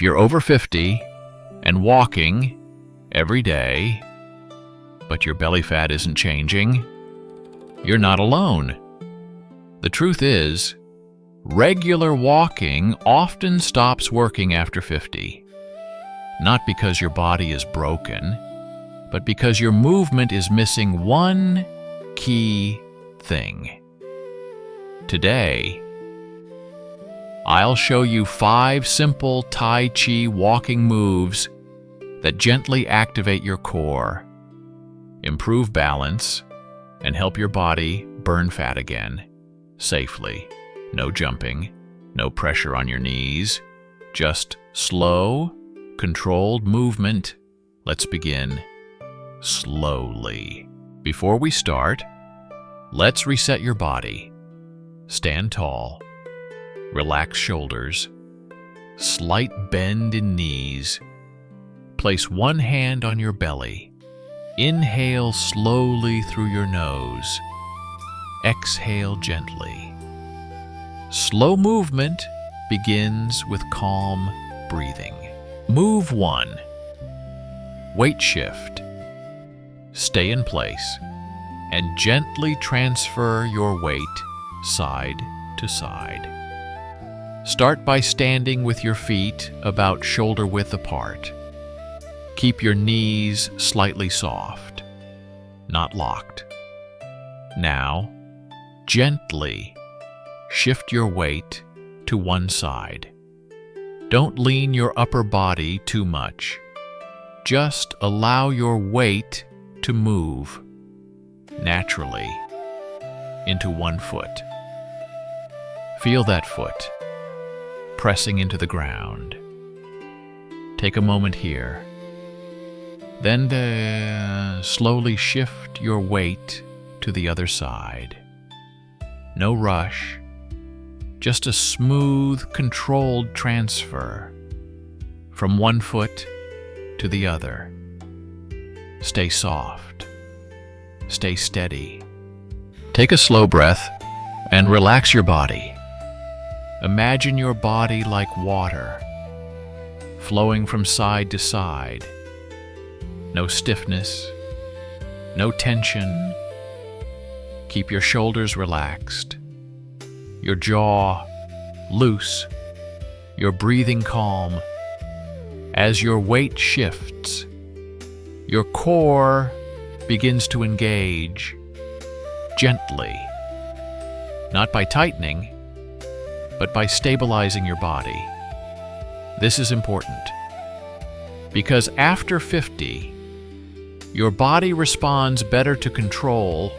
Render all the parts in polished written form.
If you're over 50 and walking every day, but your belly fat isn't changing, you're not alone. The truth is, regular walking often stops working after 50. Not because your body is broken, but because your movement is missing one key thing. Today, I'll show you 5 simple Tai Chi walking moves that gently activate your core, improve balance, and help your body burn fat again, safely. No jumping, no pressure on your knees, just slow, controlled movement. Let's begin slowly. Before we start, let's reset your body. Stand tall, relax shoulders, slight bend in knees. Place one hand on your belly. Inhale slowly through your nose. Exhale gently. Slow movement begins with calm breathing. Move 1. Weight shift. Stay in place and gently transfer your weight side to side. Start by standing with your feet about shoulder width apart. Keep your knees slightly soft, not locked. Now, gently shift your weight to one side. Don't lean your upper body too much. Just allow your weight to move naturally into one foot. Feel that foot pressing into the ground. Take a moment here. Then slowly shift your weight to the other side. No rush, just a smooth, controlled transfer from one foot to the other. Stay soft, stay steady. Take a slow breath and relax your body. Imagine your body like water, flowing from side to side. No stiffness, no tension. Keep your shoulders relaxed, your jaw loose, your breathing calm. As your weight shifts, your core begins to engage gently, not by tightening, but by stabilizing your body. This is important because after 50, your body responds better to control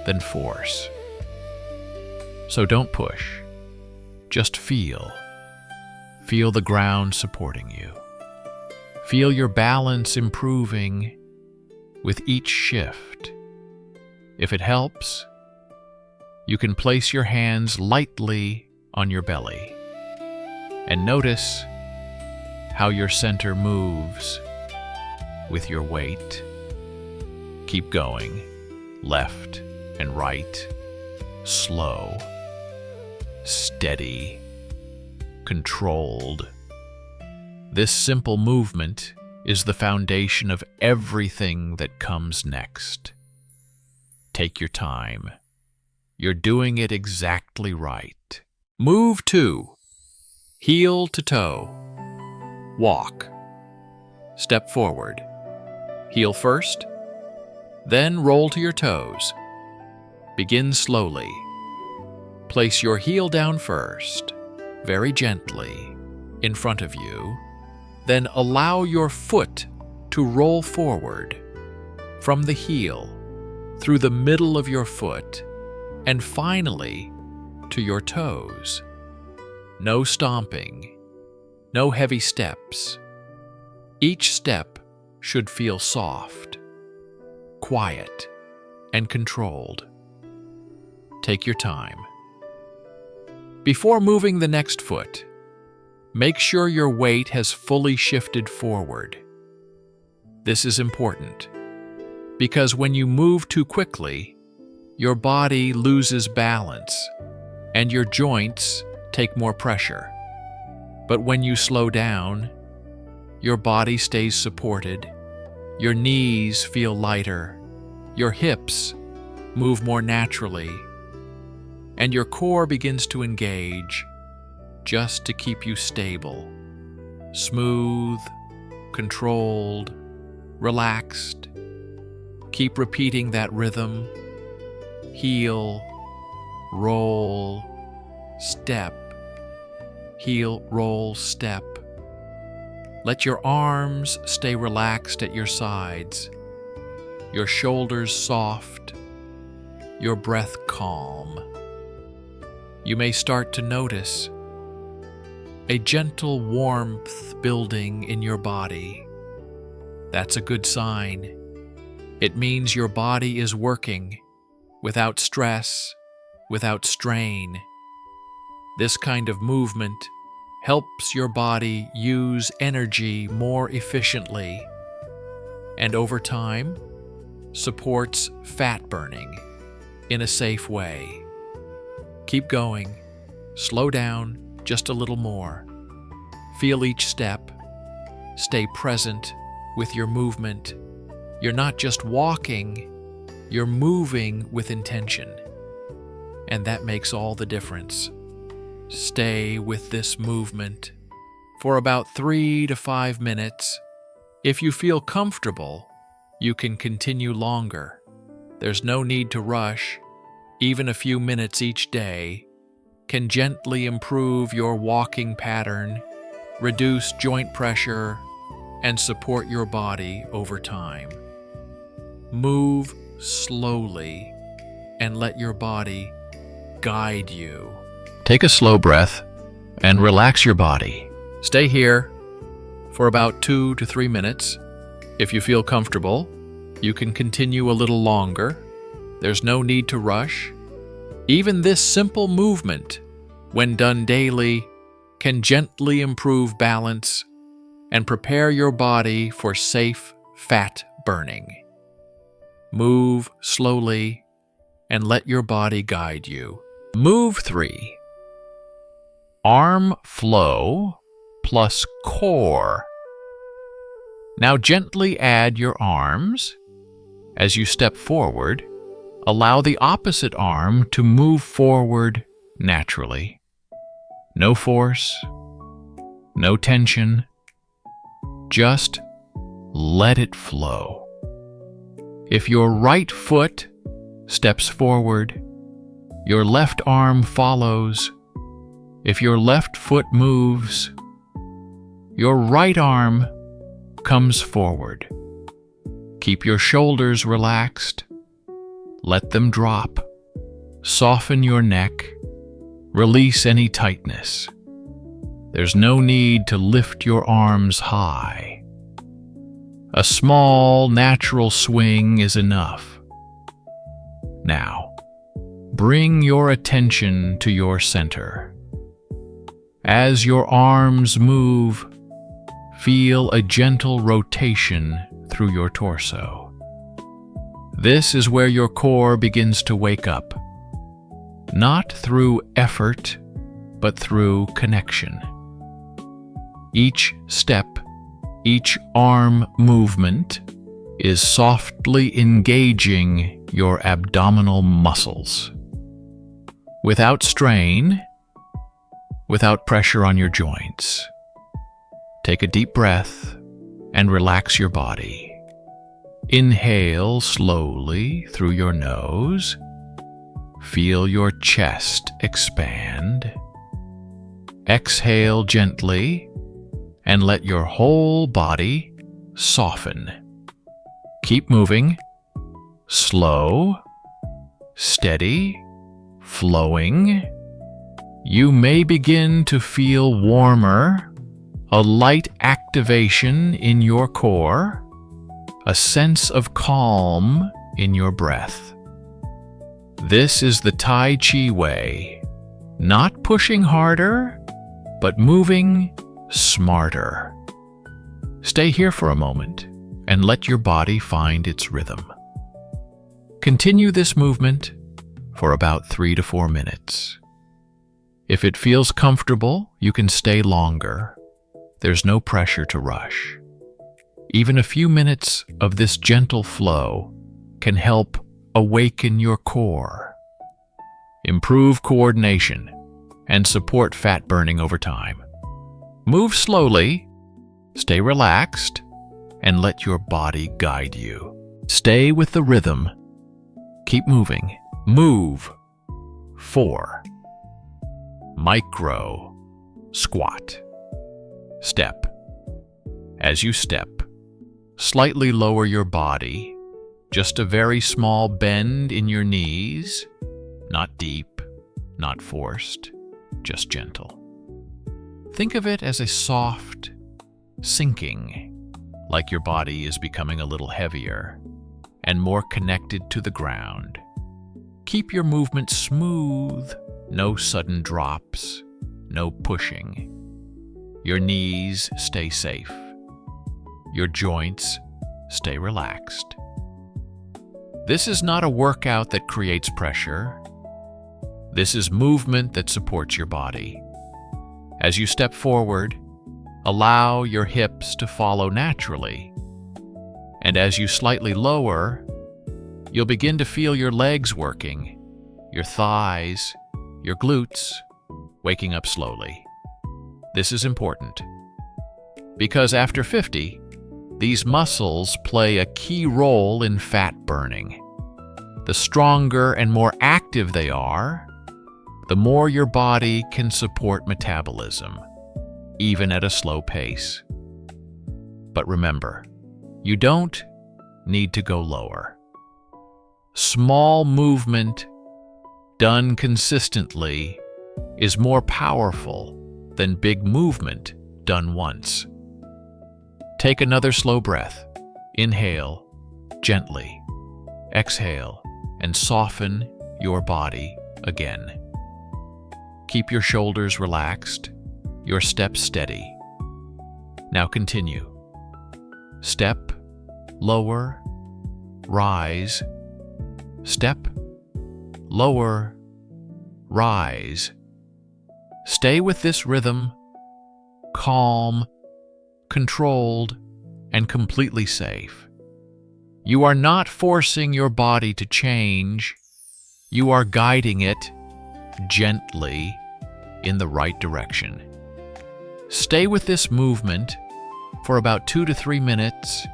than force. So don't push, just feel. Feel the ground supporting you. Feel your balance improving with each shift. If it helps, you can place your hands lightly on your belly and notice how your center moves with your weight. Keep going, left and right, slow, steady, controlled. This simple movement is the foundation of everything that comes next. Take your time. You're doing it exactly right. Move 2. Heel to toe. Walk. Step forward. Heel first, then roll to your toes. Begin slowly. Place your heel down first, very gently, in front of you. Then allow your foot to roll forward from the heel, through the middle of your foot, and finally to your toes. No stomping, no heavy steps. Each step should feel soft, quiet, and controlled. Take your time. Before moving the next foot, make sure your weight has fully shifted forward. This is important because when you move too quickly, your body loses balance and your joints take more pressure. But when you slow down, your body stays supported, your knees feel lighter, your hips move more naturally, and your core begins to engage just to keep you stable, smooth, controlled, relaxed. Keep repeating that rhythm. Heel, roll, step. Heel, roll, step. Let your arms stay relaxed at your sides, your shoulders soft, your breath calm. You may start to notice a gentle warmth building in your body. That's a good sign. It means your body is working without stress, without strain. This kind of movement helps your body use energy more efficiently, and over time, supports fat burning in a safe way. Keep going. Slow down just a little more. Feel each step. Stay present with your movement. You're not just walking, you're moving with intention. And that makes all the difference. Stay with this movement for about 3 to 5 minutes. If you feel comfortable, you can continue longer. There's no need to rush. Even a few minutes each day can gently improve your walking pattern, reduce joint pressure, and support your body over time. Move slowly and let your body guide you. Take a slow breath and relax your body. Stay here for about 2 to 3 minutes. If you feel comfortable, you can continue a little longer. There's no need to rush. Even this simple movement, when done daily, can gently improve balance and prepare your body for safe fat burning. Move slowly and let your body guide you. Move 3. Arm flow plus core. Now gently add your arms. As you step forward, allow the opposite arm to move forward naturally. No force, no tension. Just let it flow. If your right foot steps forward, your left arm follows. If your left foot moves, your right arm comes forward. Keep your shoulders relaxed. Let them drop. Soften your neck. Release any tightness. There's no need to lift your arms high. A small, natural swing is enough. Now, bring your attention to your center. As your arms move, feel a gentle rotation through your torso. This is where your core begins to wake up, not through effort, but through connection. Each step, each arm movement is softly engaging your abdominal muscles. Without strain, without pressure on your joints. Take a deep breath and relax your body. Inhale slowly through your nose. Feel your chest expand. Exhale gently and let your whole body soften. Keep moving. Slow, steady, flowing. You may begin to feel warmer, a light activation in your core, a sense of calm in your breath. This is the Tai Chi way, not pushing harder, but moving smarter. Stay here for a moment and let your body find its rhythm. Continue this movement for about 3 to 4 minutes. If it feels comfortable, you can stay longer. There's no pressure to rush. Even a few minutes of this gentle flow can help awaken your core, improve coordination, and support fat burning over time. Move slowly, stay relaxed, and let your body guide you. Stay with the rhythm. Keep moving. Move. 4. Micro squat. Step. As you step, slightly lower your body, just a very small bend in your knees, not deep, not forced, just gentle. Think of it as a soft sinking, like your body is becoming a little heavier and more connected to the ground. Keep your movement smooth, no sudden drops, no pushing. Your knees stay safe. Your joints stay relaxed. This is not a workout that creates pressure. This is movement that supports your body. As you step forward, allow your hips to follow naturally. And as you slightly lower, you'll begin to feel your legs working, your thighs, your glutes waking up slowly. This is important because after 50, these muscles play a key role in fat burning. The stronger and more active they are, the more your body can support metabolism, even at a slow pace. But remember, you don't need to go lower. Small movement done consistently is more powerful than big movement done once. Take another slow breath. Inhale gently. Exhale and soften your body again. Keep your shoulders relaxed, your steps steady. Now continue. Step, lower, rise. Step, lower, rise. Stay with this rhythm, calm, controlled, and completely safe. You are not forcing your body to change. You are guiding it gently in the right direction. Stay with this movement for about 2 to 3 minutes.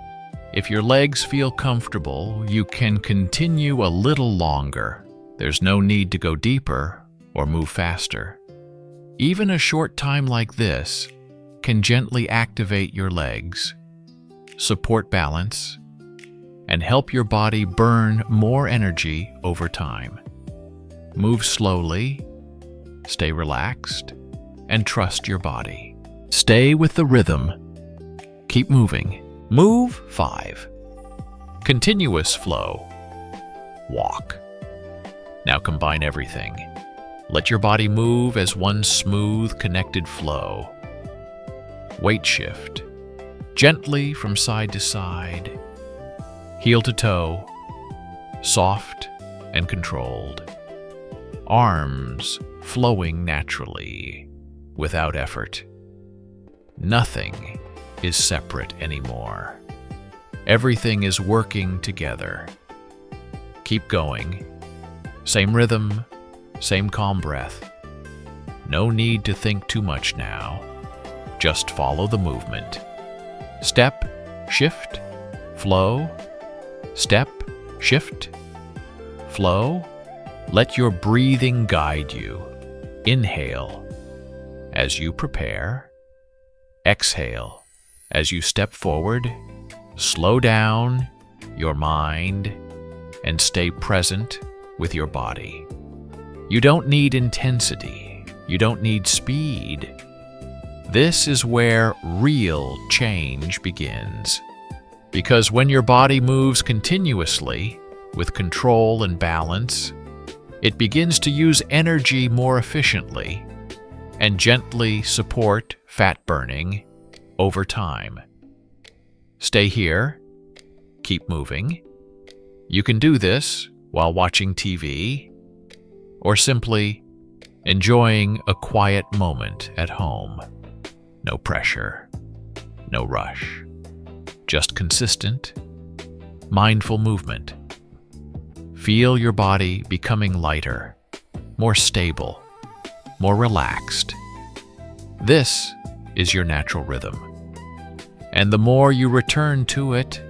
If your legs feel comfortable, you can continue a little longer. There's no need to go deeper or move faster. Even a short time like this can gently activate your legs, support balance, and help your body burn more energy over time. Move slowly, stay relaxed, and trust your body. Stay with the rhythm. Keep moving. Move 5. Continuous flow. Walk. Now combine everything. Let your body move as one smooth, connected flow. Weight shift. Gently from side to side. Heel to toe. Soft and controlled. Arms flowing naturally, without effort. Nothing is separate anymore. Everything is working together. Keep going. Same rhythm, same calm breath. No need to think too much now. Just follow the movement. Step, shift, flow. Step, shift, flow. Let your breathing guide you. Inhale as you prepare. Exhale as you step forward. Slow down your mind and stay present with your body. You don't need intensity. You don't need speed. This is where real change begins. Because when your body moves continuously, with control and balance, it begins to use energy more efficiently and gently support fat burning over time. Stay here. Keep moving. You can do this while watching TV or simply enjoying a quiet moment at home. No pressure, no rush, just consistent, mindful movement. Feel your body becoming lighter, more stable, more relaxed. This is your natural rhythm. And the more you return to it,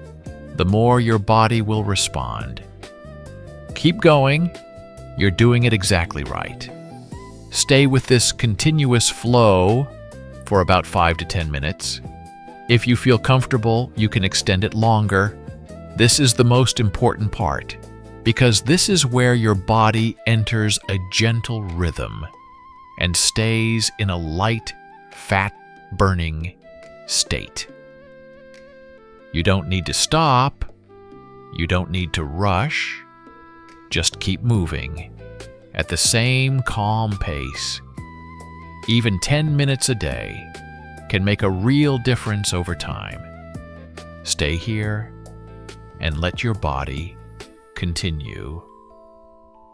the more your body will respond. Keep going. You're doing it exactly right. Stay with this continuous flow for about 5 to 10 minutes. If you feel comfortable, you can extend it longer. This is the most important part, because this is where your body enters a gentle rhythm and stays in a light, fat-burning state. You don't need to stop. You don't need to rush. Just keep moving at the same calm pace. Even 10 minutes a day can make a real difference over time. Stay here and let your body continue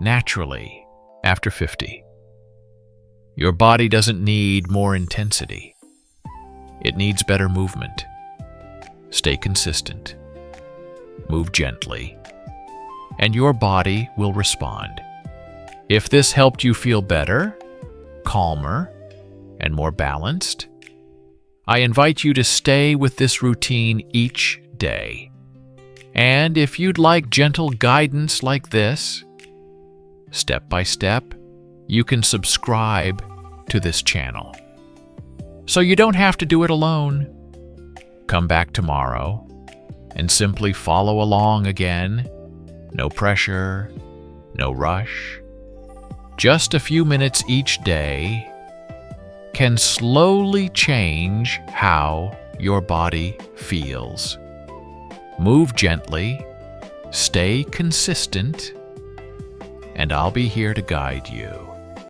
naturally after 50. Your body doesn't need more intensity. It needs better movement. Stay consistent. Move gently, and your body will respond. If this helped you feel better, calmer, and more balanced, I invite you to stay with this routine each day. And if you'd like gentle guidance like this, step by step, you can subscribe to this channel. So you don't have to do it alone. Come back tomorrow and simply follow along again. No pressure, no rush. Just a few minutes each day can slowly change how your body feels. Move gently, stay consistent, and I'll be here to guide you.